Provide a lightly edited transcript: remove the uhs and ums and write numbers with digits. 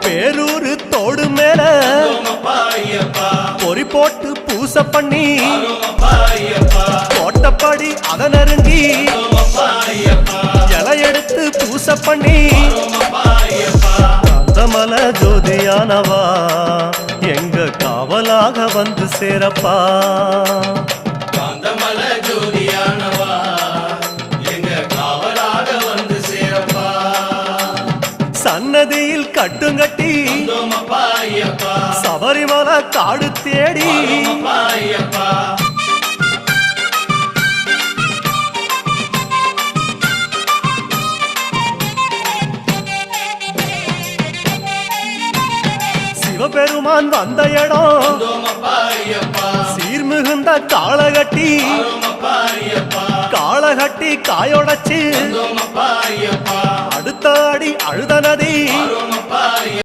பேரூரு தோடு மேல பொறி போட்டு பூச பண்ணி கோட்டப்படி அத நெருங்கி இலை எடுத்து பூச பண்ணி காந்தமல ஜோதியானவா எங்க காவலாக வந்து சேரப்பா. காந்தமல ஜோதியானவா எங்க காவலாக வந்து சேரப்பா. சன்னதியில் கட்டுங்கட்டி சபரிமலை காடு தேடி சிவபெருமான் வந்த இடம் சீர்மிகுந்த காளகட்டி காளகட்டி காயோடச்சு அடுத்த அடி அழுத நதி